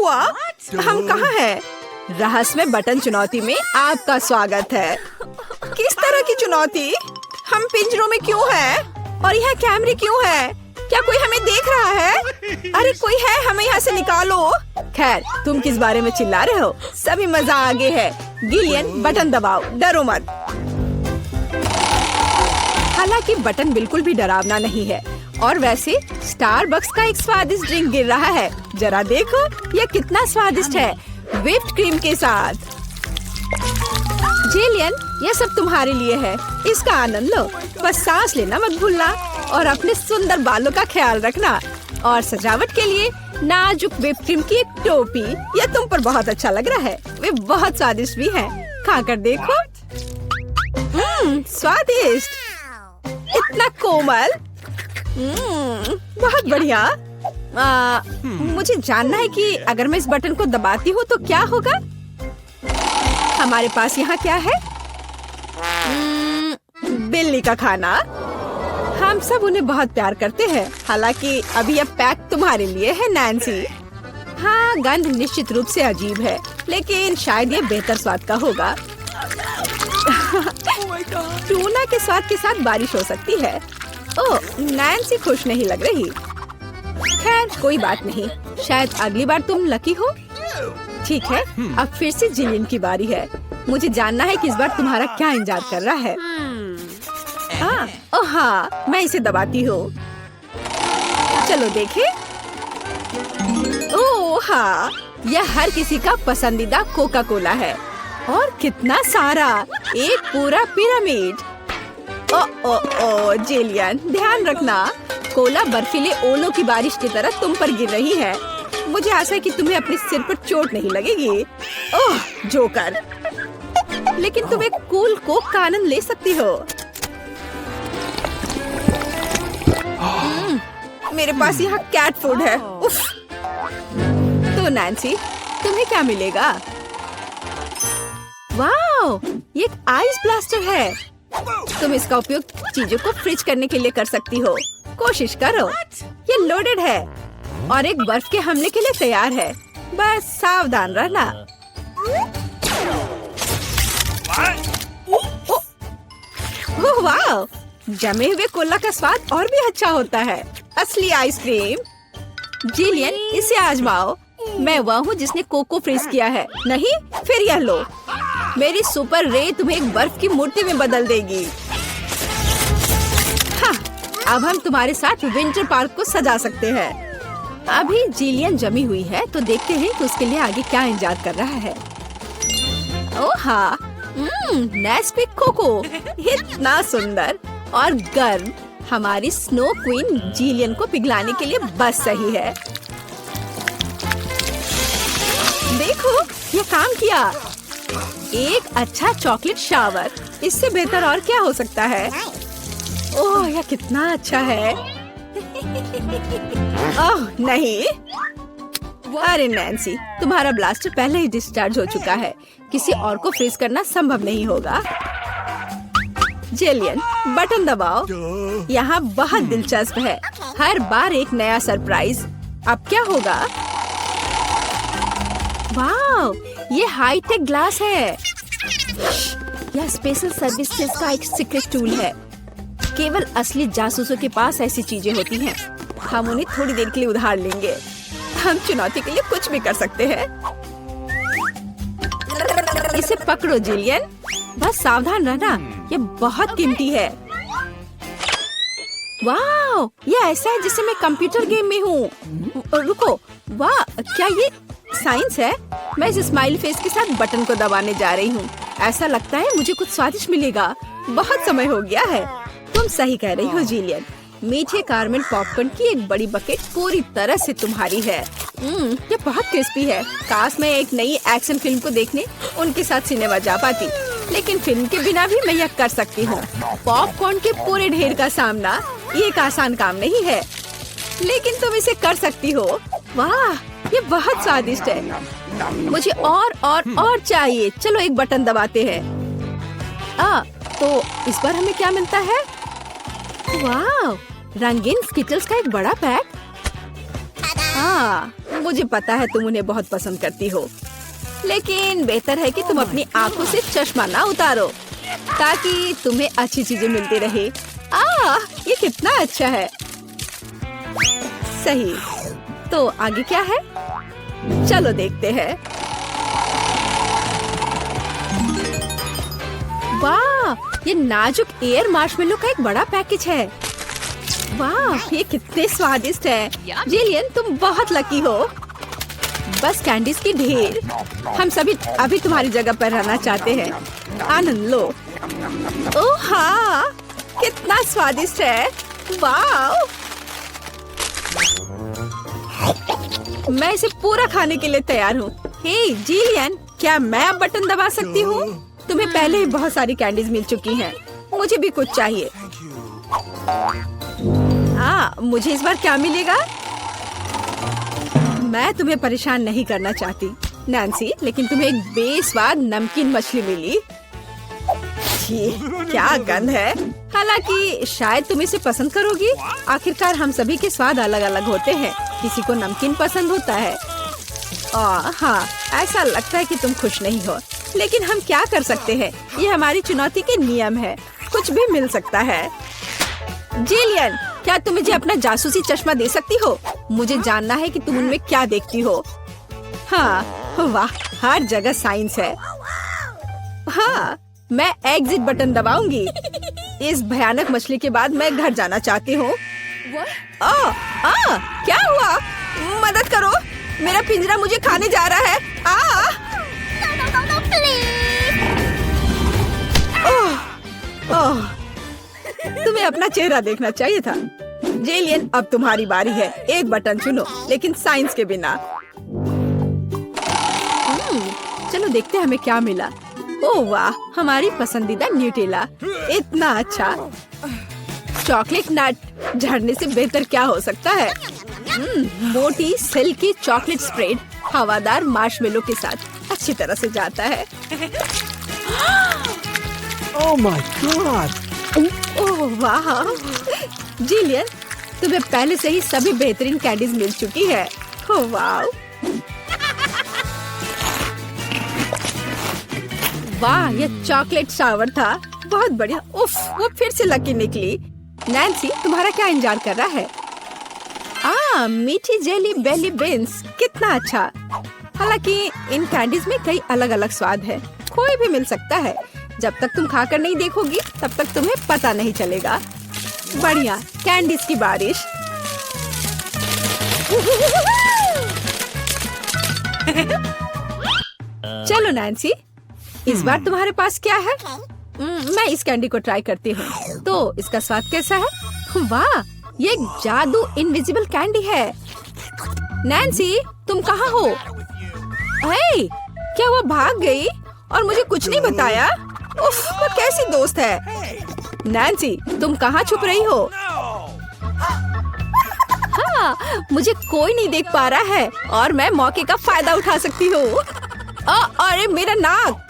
हुआ? हम कहाँ हैं? रहस्यमय बटन चुनौती में आपका स्वागत है। किस तरह की चुनौती? हम पिंजरों में क्यों हैं? और यहाँ कैमरे क्यों हैं? क्या कोई हमें देख रहा है? अरे कोई है, हमें यहाँ से निकालो। खैर, तुम किस बारे में चिल्ला रहे हो? सभी मजा आगे है। गिलियन, बटन दबाओ, डरो मत। हालांकि बटन बिल्कुल भी डरावना नहीं है। और वैसे स्टारबक्स का एक स्वादिष्ट ड्रिंक गिर रहा है। जरा देखो, यह कितना स्वादिष्ट है, व्हिप्ड क्रीम के साथ। जिलियन, यह सब तुम्हारे लिए है, इसका आनंद लो। बस सांस लेना मत भूलना और अपने सुंदर बालों का ख्याल रखना। और सजावट के लिए नाजुक व्हिप्ड क्रीम की एक टोपी, यह तुम पर बहुत अच्छा लग रहा है। वे बहुत स्वादिष्ट भी हैं, खाकर देखो। स्वादिष्ट, इतना कोमल। बहुत बढ़िया। मुझे जानना है कि अगर मैं इस बटन को दबाती हूँ तो क्या होगा? हमारे पास यहाँ क्या है? बिल्ली का खाना। हम सब उन्हें बहुत प्यार करते हैं। हालांकि अभी यह पैक तुम्हारे लिए है, नैन्सी। हाँ, गंध निश्चित रूप से अजीब है, लेकिन शायद यह बेहतर स्वाद का होगा। टूना के स्वाद के साथ बारिश हो सकती है। ओह, नैन्सी खुश नहीं लग रही। खैर, कोई बात नहीं, शायद अगली बार तुम लकी हो। ठीक है, अब फिर से जिलियन की बारी है। मुझे जानना है कि इस बार तुम्हारा क्या इंतजार कर रहा है। ओह हाँ, मैं इसे दबाती हूँ। चलो देखें। ओह हाँ, यह हर किसी का पसंदीदा कोका कोला है। और कितना सारा, एक पूरा पिरामिड। ओ जिलियन, ध्यान रखना, कोला बर्फीले ओलों की बारिश की तरह तुम पर गिर रही है। मुझे आशा है कि तुम्हें अपने सिर पर चोट नहीं लगेगी। ओह जोकर, लेकिन तुम एक कूल कोक का आनंद ले सकती हो। मेरे पास यहाँ कैट फूड है। उफ। तो नैन्सी, तुम्हें क्या मिलेगा? वाओ, ये एक आइस ब्लास्टर है। तुम इसका उपयोग चीजों को फ्रीज करने के लिए कर सकती हो। कोशिश करो। ये लोडेड है और एक बर्फ के हमले के लिए तैयार है। बस सावधान रहना। ओह वाह, जमे हुए कोला का स्वाद और भी अच्छा होता है। असली आइसक्रीम। जिलियन, इसे आजमाओ। मैं वह हूँ जिसने कोको फ्रीज किया है। नहीं, फिर यह लो। मेरी सुपर रे तुम्हें एक बर्फ की मूर्ति में बदल देगी। हाँ, अब हम तुम्हारे साथ विंटर पार्क को सजा सकते हैं। अभी जिलियन जमी हुई है, तो देखते हैं कि उसके लिए आगे क्या इंतजार कर रहा है। ओह हाँ, नेस्क्विक कोको, इतना सुंदर और गर्म। हमारी स्नो क्वीन जिलियन को पिघलाने के लिए बस सही है। देखो, ये काम किया। एक अच्छा चॉकलेट शावर, इससे बेहतर और क्या हो सकता है? ओह, यह कितना अच्छा है। ओह नहीं, अरे नैन्सी, तुम्हारा ब्लास्टर पहले ही डिस्चार्ज हो चुका है। किसी और को फ्रीज करना संभव नहीं होगा। जिलियन, बटन दबाओ। यहाँ बहुत दिलचस्प है, हर बार एक नया सरप्राइज। अब क्या होगा? वाओ, ये हाईटेक ग्लास है। यह स्पेशल सर्विसेज का एक सीक्रेट टूल है। केवल असली जासूसों के पास ऐसी चीजें होती हैं। हम उन्हें थोड़ी देर के लिए उधार लेंगे। हम चुनौती के लिए कुछ भी कर सकते हैं। इसे पकड़ो जिलियन, बस सावधान रहना, ये बहुत कीमती है। वाह, ये ऐसा है जैसे मैं कंप्यूटर गेम में हूँ। रुको, वाह, क्या ये साइंस है? मैं इस स्माइली फेस के साथ बटन को दबाने जा रही हूँ। ऐसा लगता है मुझे कुछ स्वादिष्ट मिलेगा। बहुत समय हो गया है। तुम सही कह रही हो जिलियन। मीठे कारमेल पॉपकॉर्न की एक बड़ी बकेट पूरी तरह से तुम्हारी है। ये बहुत क्रिस्पी है। काश मैं एक नई एक्शन फिल्म को देखने उनके साथ सिनेमा जा पाती, लेकिन फिल्म के बिना भी मैं यह कर सकती हूँ। पॉपकॉर्न के पूरे ढेर का सामना ये एक आसान काम नहीं है, लेकिन तुम इसे कर सकती हो। वाह, ये बहुत स्वादिष्ट है। मुझे और चाहिए। चलो एक बटन दबाते हैं। तो इस बार हमें क्या मिलता है? वाह, रंगीन स्किटल्स का एक बड़ा पैक। मुझे पता है तुम उन्हें बहुत पसंद करती हो, लेकिन बेहतर है कि तुम अपनी आंखों से चश्मा ना उतारो ताकि तुम्हें अच्छी चीजें मिलती रहे। ये कितना अच्छा है। सही, तो आगे क्या है? चलो देखते हैं। वाह, ये नाजुक एयर मार्शमेलो का एक बड़ा पैकेज है। वाह, ये कितने स्वादिष्ट है। जिलियन, तुम बहुत लकी हो। बस कैंडीज की ढेर। हम सभी अभी तुम्हारी जगह पर रहना चाहते हैं। आनंद लो। ओह हाँ, कितना स्वादिष्ट है। वाह, मैं इसे पूरा खाने के लिए तैयार हूँ। हे जिलियन, क्या मैं अब बटन दबा सकती हूँ? तुम्हें पहले ही बहुत सारी कैंडीज मिल चुकी हैं। मुझे भी कुछ चाहिए। मुझे इस बार क्या मिलेगा? मैं तुम्हें परेशान नहीं करना चाहती नैन्सी, लेकिन तुम्हें एक बेस्वाद नमकीन मछली मिली। क्या गंध है। हालांकि शायद तुम इसे पसंद करोगी। आखिरकार हम सभी के स्वाद अलग अलग होते हैं। किसी को नमकीन पसंद होता है। हाँ, ऐसा लगता है कि तुम खुश नहीं हो, लेकिन हम क्या कर सकते हैं? ये हमारी चुनौती के नियम है। कुछ भी मिल सकता है। जिलियन, क्या तुम मुझे अपना जासूसी चश्मा दे सकती हो? मुझे जानना है कि तुम उनमें क्या देखती हो। हाँ, वाह, हर जगह साइंस है। हाँ, मैं एग्जिट बटन दबाऊंगी। इस भयानक मछली के बाद मैं घर जाना चाहती हूँ। क्या हुआ? मदद करो, मेरा पिंजरा मुझे खाने जा रहा है। तुम्हें अपना चेहरा देखना चाहिए था। जेलियन, अब तुम्हारी बारी है। एक बटन चुनो, लेकिन साइंस के बिना। चलो देखते हैं हमें क्या मिला। ओह वाह, हमारी पसंदीदा न्यूटेला। इतना अच्छा। चॉकलेट नट झड़ने से बेहतर क्या हो सकता है? मोटी सिल्की चॉकलेट स्प्रेड हवादार मार्शमेलो के साथ अच्छी तरह से जाता है। Oh my God! ओह वाह, जिलियन, तुम्हें पहले से ही सभी बेहतरीन कैंडीज मिल चुकी है। ओह वाह, वाह, ये चॉकलेट शावर था। बहुत बढ़िया। उफ, वो फिर से लकी निकली। नैन्सी, तुम्हारा क्या इंतजार कर रहा है? मीठी जेली बेली बीन्स, कितना अच्छा। हालांकि इन कैंडीज में कई अलग अलग स्वाद है। कोई भी मिल सकता है। जब तक तुम खाकर नहीं देखोगी तब तक तुम्हें पता नहीं चलेगा। बढ़िया, कैंडीज की बारिश। चलो नैन्सी, इस बार तुम्हारे पास क्या है? मैं इस कैंडी को ट्राई करती हूँ। तो इसका स्वाद कैसा है? वाह, ये एक जादू इनविजिबल कैंडी है। नैन्सी, तुम कहाँ हो? हे, क्या वो भाग गई और मुझे कुछ नहीं बताया? उफ, वो कैसी दोस्त है। नैन्सी, तुम कहाँ छुप रही हो? हाँ, मुझे कोई नहीं देख पा रहा है और मैं मौके का फायदा उठा सकती हूँ। अरे मेरा नाक।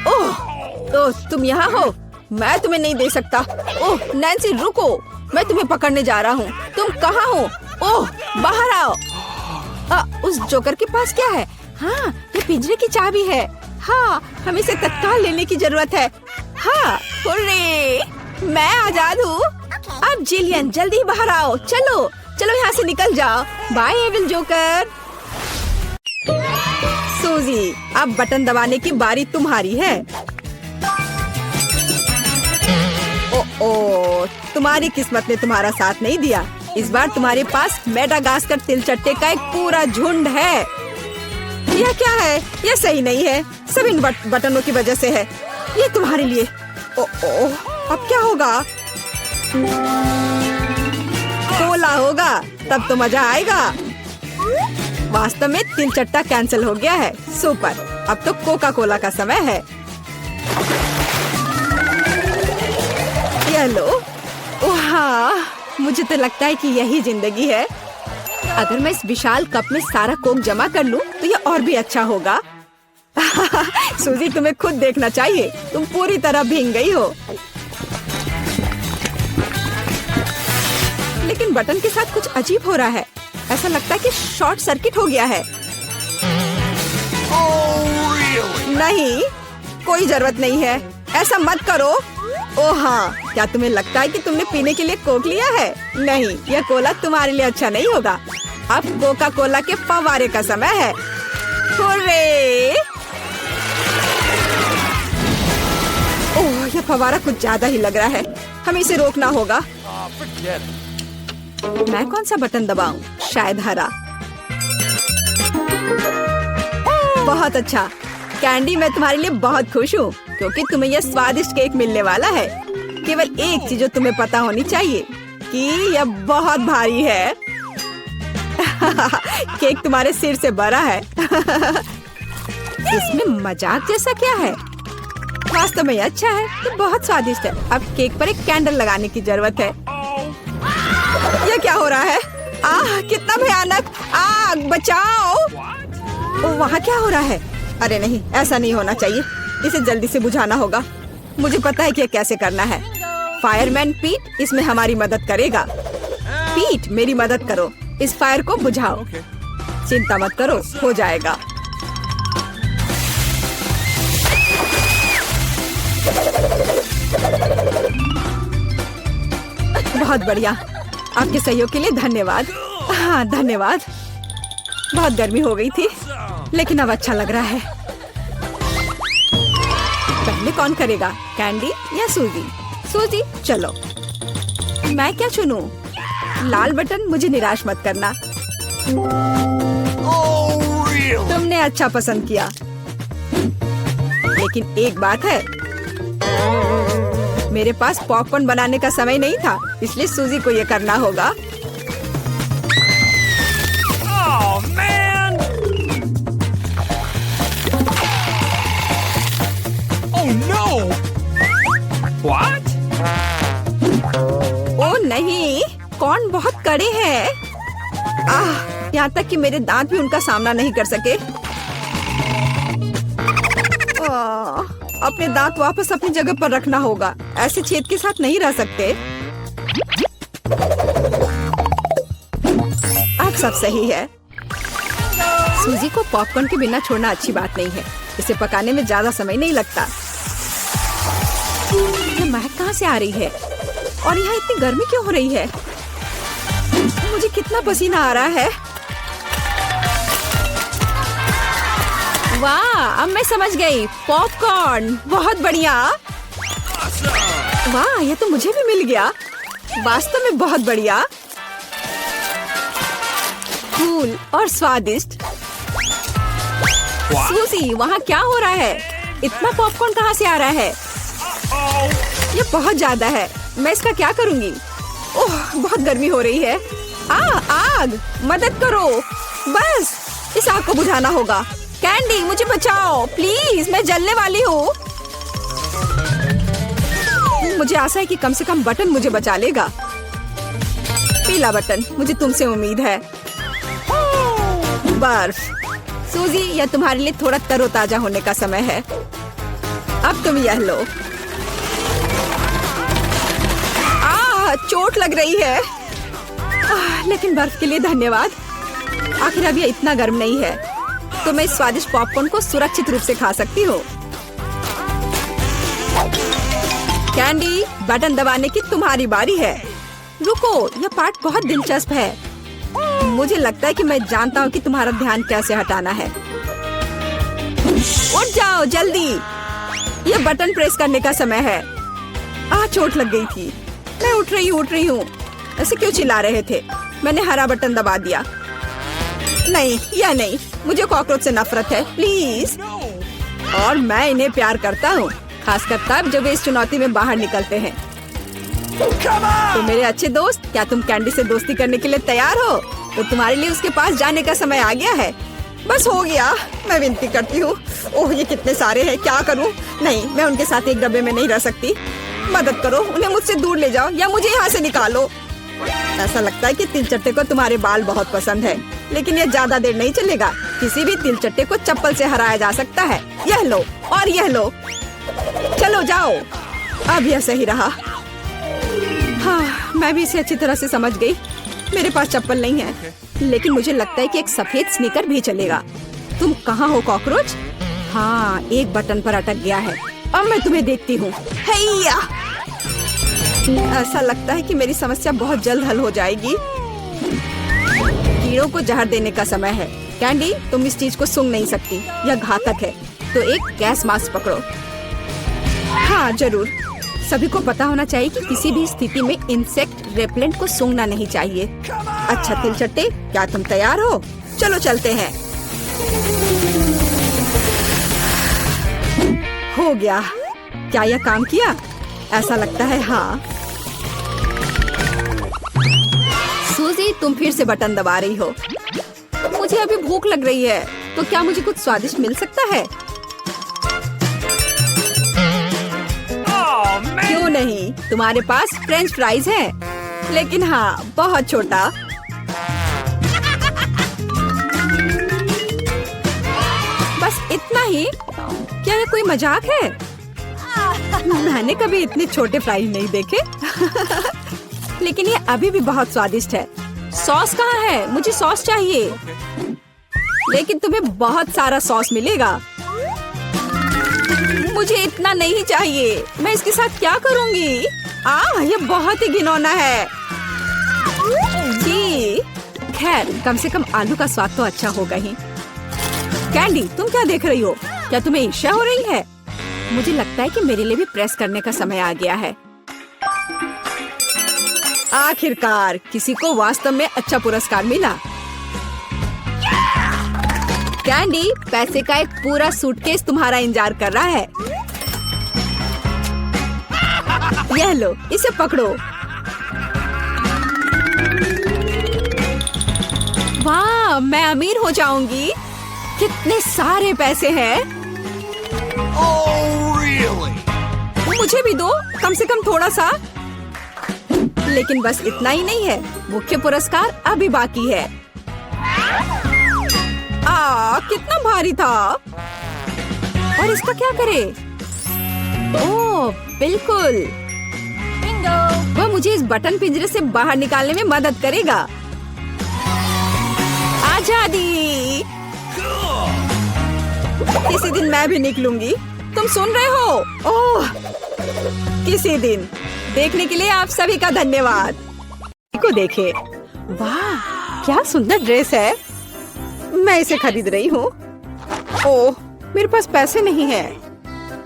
ओह, तुम यहाँ हो? मैं तुम्हें नहीं दे सकता। ओह नैन्सी, रुको, मैं तुम्हें पकड़ने जा रहा हूँ। तुम कहाँ हो? ओह, बाहर आओ। उस जोकर के पास क्या है? हाँ, ये पिंजरे की चाबी है। हाँ, हमें इसे तत्काल लेने की जरूरत है। हाँ, हुर्रे, मैं आजाद हूँ। अब जिलियन, जल्दी बाहर आओ। चलो चलो, यहाँ से निकल जाओ। Bye evil joker. सूजी, अब बटन दबाने की बारी तुम्हारी है। ओह, तुम्हारी किस्मत ने तुम्हारा साथ नहीं दिया। इस बार तुम्हारे पास मेडागास्कर तिलचट्टे का एक पूरा झुंड है। यह क्या है? यह सही नहीं है। सब इन बटनों की वजह से है। ये तुम्हारे लिए। ओह, अब क्या होगा? कोला होगा, तब तो मजा आएगा। वास्तव में तिलचट्टा कैंसिल हो गया है। सुपर, अब तो कोका कोला का समय है। ये लो। ओह, मुझे तो लगता है कि यही जिंदगी है। अगर मैं इस विशाल कप में सारा कोक जमा कर लूं, तो ये और भी अच्छा होगा। सूजी, तुम्हें खुद देखना चाहिए। तुम पूरी तरह भीग गई हो। लेकिन बटन के साथ कुछ अजीब हो रहा है। ऐसा लगता है कि शॉर्ट सर्किट हो गया है। नहीं, कोई जरूरत नहीं है, ऐसा मत करो। ओह हाँ, क्या तुम्हें लगता है कि तुमने पीने के लिए कोक लिया है? नहीं, यह कोला तुम्हारे लिए अच्छा नहीं होगा। अब कोका कोला के फव्वारे का समय है। हुर्रे! ओह, यह फव्वारा कुछ ज्यादा ही लग रहा है, हमें इसे रोकना होगा। मैं कौन सा बटन दबाऊं? शायद हरा। बहुत अच्छा कैंडी, मैं तुम्हारे लिए बहुत खुश हूँ क्योंकि तुम्हें यह स्वादिष्ट केक मिलने वाला है। केवल एक चीज जो तुम्हें पता होनी चाहिए कि यह बहुत भारी है। केक तुम्हारे सिर से बड़ा है। इसमें मजाक जैसा क्या है? वास्तव में अच्छा है, तो बहुत स्वादिष्ट है। अब केक पर एक कैंडल लगाने की जरूरत है। यह क्या हो रहा है? आह, कितना भयानक! आग, बचाओ! वहाँ क्या हो रहा है? अरे नहीं, ऐसा नहीं होना चाहिए। इसे जल्दी से बुझाना होगा। मुझे पता है कि यह कैसे करना है। फायरमैन पीट इसमें हमारी मदद करेगा। पीट, मेरी मदद करो, इस फायर को बुझाओ। चिंता मत करो, हो जाएगा। बहुत बढ़िया, आपके सहयोग के लिए धन्यवाद। हाँ, धन्यवाद। बहुत गर्मी हो गई थी, लेकिन अब अच्छा लग रहा है। पहले कौन करेगा, कैंडी या सूजी? सूजी, चलो। मैं क्या चुनूं? लाल बटन, मुझे निराश मत करना। तुमने अच्छा पसंद किया, लेकिन एक बात है, मेरे पास पॉपकॉर्न बनाने का समय नहीं था, इसलिए सूजी को ये करना होगा। Oh, man! Oh, no! What? ओ नहीं, कौन बहुत कड़े हैं। यहाँ तक कि मेरे दांत भी उनका सामना नहीं कर सके। अपने दांत वापस अपनी जगह पर रखना होगा। ऐसे छेद के साथ नहीं रह सकते। अब सब सही है। सूजी को पॉपकॉर्न के बिना छोड़ना अच्छी बात नहीं है। इसे पकाने में ज्यादा समय नहीं लगता। ये महक कहाँ से आ रही है? और यहाँ इतनी गर्मी क्यों हो रही है? मुझे कितना पसीना आ रहा है। वाह, अब मैं समझ गई। पॉपकॉर्न, बहुत बढ़िया। वाह, ये तो मुझे भी मिल गया। वास्तव में बहुत बढ़िया, कूल और स्वादिष्ट। सूजी, वहाँ क्या हो रहा है? इतना पॉपकॉर्न कहाँ से आ रहा है? ये बहुत ज्यादा है, मैं इसका क्या करूँगी? ओह, बहुत गर्मी हो रही है। आग, मदद करो, बस इस आग को बुझाना होगा। कैंडी, मुझे बचाओ प्लीज, मैं जलने वाली हूँ। मुझे आशा है कि कम से कम बटन मुझे बचा लेगा। पीला बटन, मुझे तुमसे उम्मीद है। बर्फ। सूजी, यह तुम्हारे लिए थोड़ा तरोताजा होने का समय है। अब तुम यह लो। चोट लग रही है। लेकिन बर्फ के लिए धन्यवाद। आखिर अब यह इतना गर्म नहीं है, तो मैं इस स्वादिष्ट पॉपकॉर्न को सुरक्षित रूप से खा सकती हूँ। कैंडी, बटन दबाने की तुम्हारी बारी है। रुको, यह पार्ट बहुत दिलचस्प है। मुझे लगता है कि मैं जानता हूँ कि तुम्हारा ध्यान कैसे हटाना है। उठ जाओ जल्दी, यह बटन प्रेस करने का समय है। चोट लग गई थी। मैं उठ रही हूँ। ऐसे क्यों चिल्ला रहे थे? मैंने हरा बटन दबा दिया। नहीं, यह नहीं, मुझे कॉकरोच से नफरत है, प्लीज। और मैं इन्हें प्यार करता हूँ, खासकर तब जब वे इस चुनौती में बाहर निकलते हैं। तो मेरे अच्छे दोस्त, क्या तुम कैंडी से दोस्ती करने के लिए तैयार हो? तो तुम्हारे लिए उसके पास जाने का समय आ गया है। बस हो गया, मैं विनती करती हूँ। ओह, ये कितने सारे हैं, क्या करूँ? नहीं, मैं उनके साथ एक डब्बे में नहीं रह सकती। मदद करो, उन्हें मुझसे दूर ले जाओ या मुझे यहाँ से निकालो। ऐसा लगता है कि तिलचट्टे को तुम्हारे बाल बहुत पसंद है, लेकिन यह ज्यादा देर नहीं चलेगा। किसी भी तिलचट्टे को चप्पल से हराया जा सकता है। यह लो और यह लो, चलो जाओ। अब यह सही रहा। हाँ, मैं भी इसे अच्छी तरह से समझ गई। मेरे पास चप्पल नहीं है, लेकिन मुझे लगता है कि एक सफेद स्नीकर भी चलेगा। तुम कहाँ हो कॉकरोच? हाँ, एक बटन पर अटक गया है। अब मैं तुम्हें देखती हूँ। हैया! ऐसा लगता है कि मेरी समस्या बहुत जल्द हल हो जाएगी। कीड़ों को जहर देने का समय है। कैंडी, तुम इस चीज को सूंघ नहीं सकती, यह घातक है। तो एक गैस मास्क पकड़ो। हाँ जरूर, सभी को पता होना चाहिए कि किसी भी स्थिति में इंसेक्ट रेपेलेंट को सूंघना नहीं चाहिए। अच्छा तिलचट्टे, क्या तुम तैयार हो? चलो चलते हैं। हो गया। क्या यह काम किया? ऐसा लगता है हाँ। सूजी, तुम फिर से बटन दबा रही हो। मुझे अभी भूख लग रही है, तो क्या मुझे कुछ स्वादिष्ट मिल सकता है? क्यों नहीं, तुम्हारे पास फ्रेंच फ्राइज है, लेकिन हाँ बहुत छोटा। बस इतना ही? क्या ये कोई मजाक है? मैंने कभी इतने छोटे फ्राइज नहीं देखे। लेकिन ये अभी भी बहुत स्वादिष्ट है। सॉस कहाँ है? मुझे सॉस चाहिए। लेकिन तुम्हें बहुत सारा सॉस मिलेगा। मुझे इतना नहीं चाहिए। मैं इसके साथ क्या करूँगी? ये बहुत ही घिनौना है। जी, खैर कम से कम आलू का स्वाद तो अच्छा होगा ही। कैंडी, तुम क्या देख रही हो? क्या तुम्हें ईर्ष्या हो रही है? मुझे लगता है कि मेरे लिए भी प्रेस करने का समय आ गया है। आखिरकार किसी को वास्तव में अच्छा पुरस्कार मिला। कैंडी, पैसे का एक पूरा सूटकेस तुम्हारा इंतजार कर रहा है। यह लो, इसे पकड़ो। वाह, मैं अमीर हो जाऊंगी। कितने सारे पैसे हैं। Oh, really? मुझे भी दो, कम से कम थोड़ा सा। लेकिन बस इतना ही नहीं है, मुख्य पुरस्कार अभी बाकी है। कितना भारी था। और इसका क्या करे? ओह, बिल्कुल। वह मुझे इस बटन पिंजरे से बाहर निकालने में मदद करेगा। आजादी। किसी दिन मैं भी निकलूंगी। तुम सुन रहे हो? ओह, किसी दिन। देखने के लिए आप सभी का धन्यवाद। को देखे। वाह, क्या सुंदर ड्रेस है। मैं इसे खरीद रही हूँ। ओह, मेरे पास पैसे नहीं है।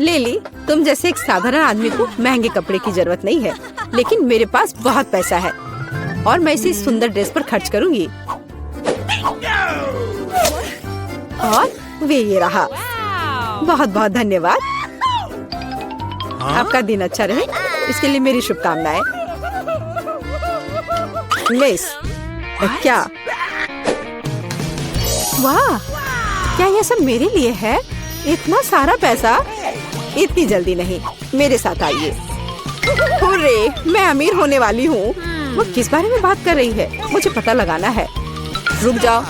ले ली, तुम जैसे एक साधारण आदमी को महंगे कपड़े की जरूरत नहीं है, लेकिन मेरे पास बहुत पैसा है और मैं इसे इस सुंदर ड्रेस पर खर्च करूँगी। और वे ये रहा। बहुत बहुत धन्यवाद। आपका दिन अच्छा रहे, इसके लिए मेरी शुभकामनाएं। लेस, क्या? वाह, क्या यह सब मेरे लिए है? इतना सारा पैसा? इतनी जल्दी नहीं, मेरे साथ आइए। हुर्रे, मैं अमीर होने वाली हूँ। वो किस बारे में बात कर रही है? मुझे पता लगाना है। रुक जाओ,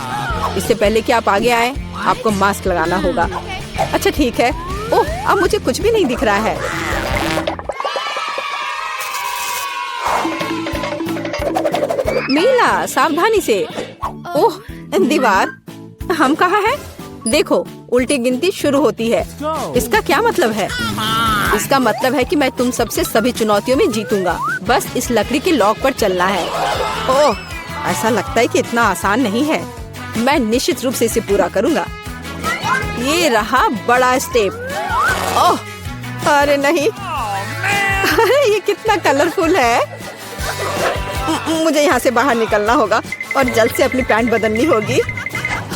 इससे पहले कि आप आगे आए, आपको मास्क लगाना होगा। अच्छा ठीक है। ओह, अब मुझे कुछ भी नहीं दिख रहा है। मीला, सावधानी से। ओह, दीवार। हम कहाँ हैं? देखो, उल्टी गिनती शुरू होती है। इसका क्या मतलब है? इसका मतलब है कि मैं तुम सबसे सभी चुनौतियों में जीतूंगा। बस इस लकड़ी के लॉक पर चलना है। ओह, ऐसा लगता है कि इतना आसान नहीं है। मैं निश्चित रूप से इसे पूरा करूंगा। ये रहा बड़ा स्टेप। ओह, अरे नहीं। अरे ये कितना कलरफुल है। मुझे यहाँ से बाहर निकलना होगा और जल्द से अपनी पैंट बदलनी होगी।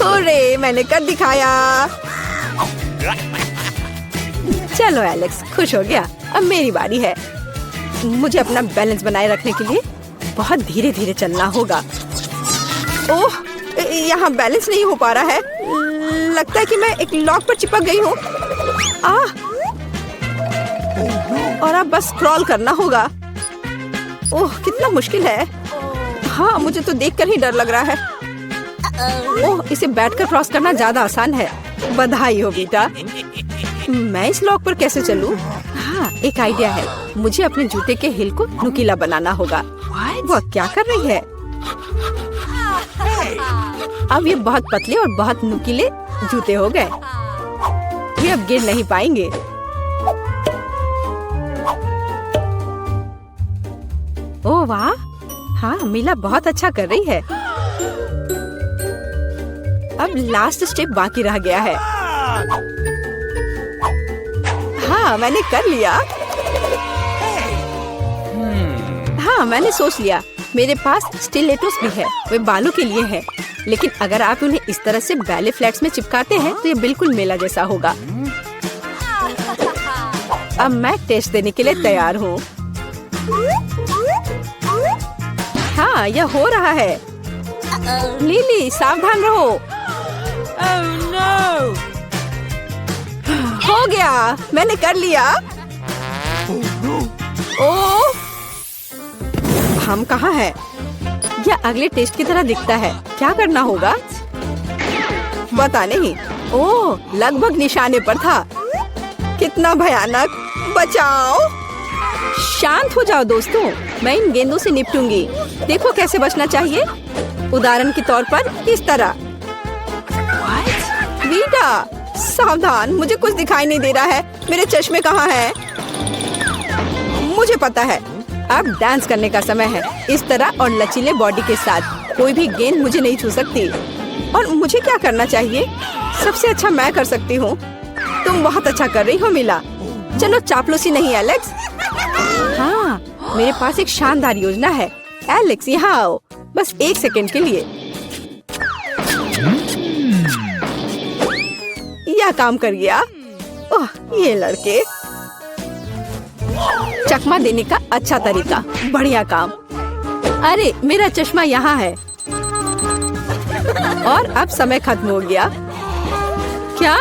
अरे मैंने कर दिखाया। चलो एलेक्स, खुश हो गया। अब मेरी बारी है। मुझे अपना बैलेंस बनाए रखने के लिए बहुत धीरे धीरे चलना होगा। ओह, यहाँ बैलेंस नहीं हो पा रहा है। लगता है कि मैं एक लॉक पर चिपक गई हूँ। और अब बस क्रॉल करना होगा। ओह, कितना मुश्किल है। हाँ, मुझे तो देखकर ही डर लग रहा है। ओह, इसे बैठकर क्रॉस करना ज्यादा आसान है। बधाई हो बेटा। मैं इस लॉक पर कैसे चलूं? हाँ, एक आइडिया है। मुझे अपने जूते के हिल को नुकीला बनाना होगा। वह क्या कर रही है? अब ये बहुत पतले और बहुत नुकीले जूते हो गए। ये अब गिर नहीं पाएंगे। ओह वाह, हाँ मीला बहुत अच्छा कर रही है। अब लास्ट स्टेप बाकी रह गया है। हाँ मैंने कर लिया। हाँ मैंने सोच लिया। मेरे पास स्टिलेटोस भी है, वे बालों के लिए है। लेकिन अगर आप उन्हें इस तरह से बैले फ्लैट्स में चिपकाते हैं तो ये बिल्कुल मेला जैसा होगा। अब मैं टेस्ट देने के लिए तैयार हूँ। हाँ यह हो रहा है। लिली सावधान रहो। हो गया, मैंने कर लिया। ओह, हम कहाँ हैं? यह अगले टेस्ट की तरह दिखता है। क्या करना होगा? पता नहीं। ओह, लगभग निशाने पर था। कितना भयानक! बचाओ! शांत हो जाओ दोस्तों, मैं इन गेंदों से निपटूंगी। देखो कैसे बचना चाहिए। उदाहरण के तौर पर इस तरह। वीटा, सावधान, मुझे कुछ दिखाई नहीं दे रहा है। मेरे चश्मे कहाँ हैं? मुझे पता है। अब डांस करने का समय है। इस तरह और लचीले बॉडी के साथ कोई भी गेंद मुझे नहीं छू सकती। और मुझे क्या करना चाहिए? सबसे अच्छा मैं कर सकती हूँ। तुम बहुत अच्छा कर रही हो मीला। चलो चापलूसी नहीं एलेक्स। हाँ, मेरे पास एक शानदार योजना है। एलेक्स यहाँ आओ, बस 1 सेकंड के लिए। यह काम कर गया। ओह, ये लड़के। चकमा देने का अच्छा तरीका। बढ़िया काम। अरे मेरा चश्मा यहाँ है। और अब समय खत्म हो गया। क्या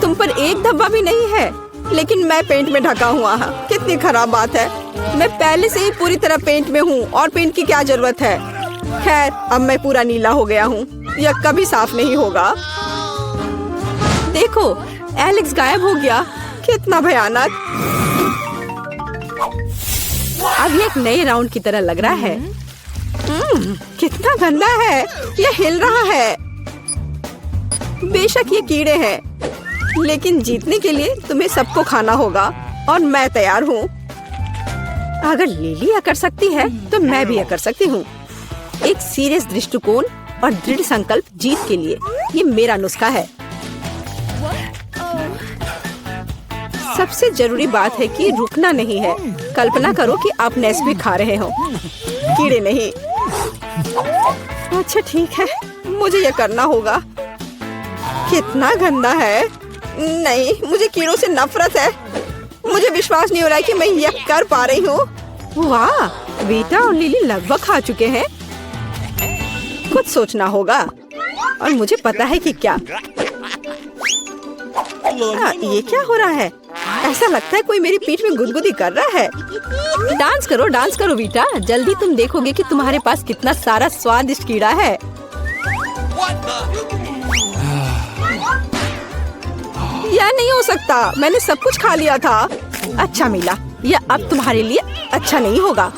तुम पर एक धब्बा भी नहीं है? लेकिन मैं पेंट में ढका हुआ हूँ। कितनी खराब बात है। मैं पहले से ही पूरी तरह पेंट में हूँ और पेंट की क्या जरूरत है। खैर अब मैं पूरा नीला हो गया हूँ। यह कभी साफ नहीं होगा। देखो एलेक्स गायब हो गया। कितना भयानक। अब ये एक नए राउंड की तरह लग रहा है। कितना गंदा है। यह हिल रहा है। बेशक ये कीड़े हैं, लेकिन जीतने के लिए तुम्हें सबको खाना होगा और मैं तैयार हूँ। अगर लिली यह कर सकती है तो मैं भी यह कर सकती हूँ। एक सीरियस दृष्टिकोण और दृढ़ संकल्प जीत के लिए। ये मेरा नुस्खा है। सबसे जरूरी बात है कि रुकना नहीं है। कल्पना करो कि आप नेस्क्विक खा रहे हो, कीड़े नहीं। अच्छा ठीक है, मुझे यह करना होगा। कितना गंदा है। नहीं, मुझे कीड़ों से नफरत है। मुझे विश्वास नहीं हो रहा है कि मैं यह कर पा रही हूँ। वाह, वीटा और लिली लगभग खा चुके हैं। कुछ सोचना होगा और मुझे पता है कि क्या। ये क्या हो रहा है? ऐसा लगता है कोई मेरी पीठ में गुदगुदी कर रहा है। डांस करो वीटा। जल्दी तुम देखोगे कि तुम्हारे पास कितना सारा स्वादिष्ट कीड़ा है। यह नहीं हो सकता। मैंने सब कुछ खा लिया था। अच्छा मीला, यह अब तुम्हारे लिए अच्छा नहीं होगा।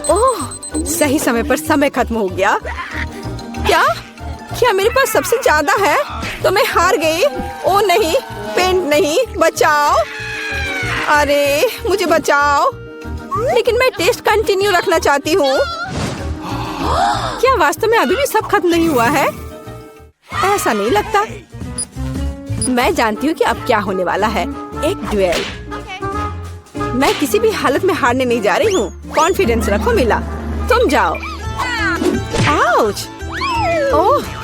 ओह, सही समय पर समय खत्म हो गया। क्या मेरे पास सबसे ज्यादा है? तो मैं हार गई। ओ नहीं, पेंट नहीं। बचाओ। अरे मुझे बचाओ। लेकिन मैं टेस्ट कंटिन्यू रखना चाहती हूँ। क्या वास्तव में अभी भी सब खत्म नहीं हुआ है? ऐसा नहीं लगता। मैं जानती हूँ कि अब क्या होने वाला है। एक ड्यूएल। मैं किसी भी हालत में हारने नहीं जा रही हूँ। कॉन्फिडेंस रखो मीला। तुम जाओ। आउच! ओह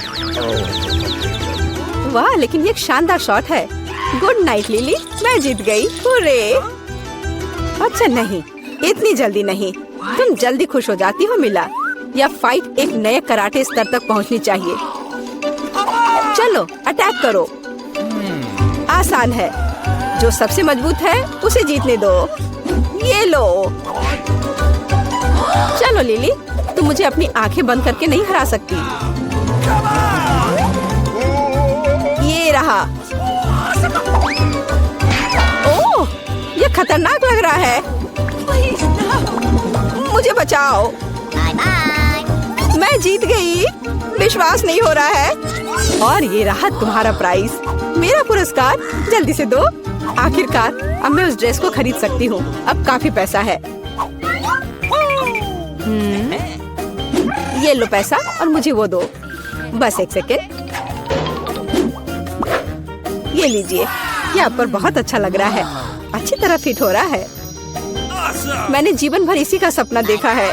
वाह, लेकिन ये एक शानदार शॉट है। गुड नाइट लिली, मैं जीत गई। हुर्रे! अच्छा नहीं, इतनी जल्दी नहीं। तुम जल्दी खुश हो जाती हो मीला। यह फाइट एक नए कराटे स्तर तक पहुंचनी चाहिए। चलो अटैक करो। आसान है। जो सबसे मजबूत है उसे जीतने दो। ये लो। चलो लिली, तुम मुझे अपनी आंखें बंद करके नहीं हरा सकती। ये रहा। ओह, ये खतरनाक लग रहा है। मुझे बचाओ। मैं जीत गई। विश्वास नहीं हो रहा है। और ये रहा तुम्हारा प्राइस, मेरा पुरस्कार। जल्दी से दो। आखिरकार अब मैं उस ड्रेस को खरीद सकती हूँ। अब काफी पैसा है। ये लो पैसा और मुझे वो दो। बस एक सेकेंड। ये लीजिए, ये आप पर बहुत अच्छा लग रहा है। अच्छी तरह फिट हो रहा है। मैंने जीवन भर इसी का सपना देखा है।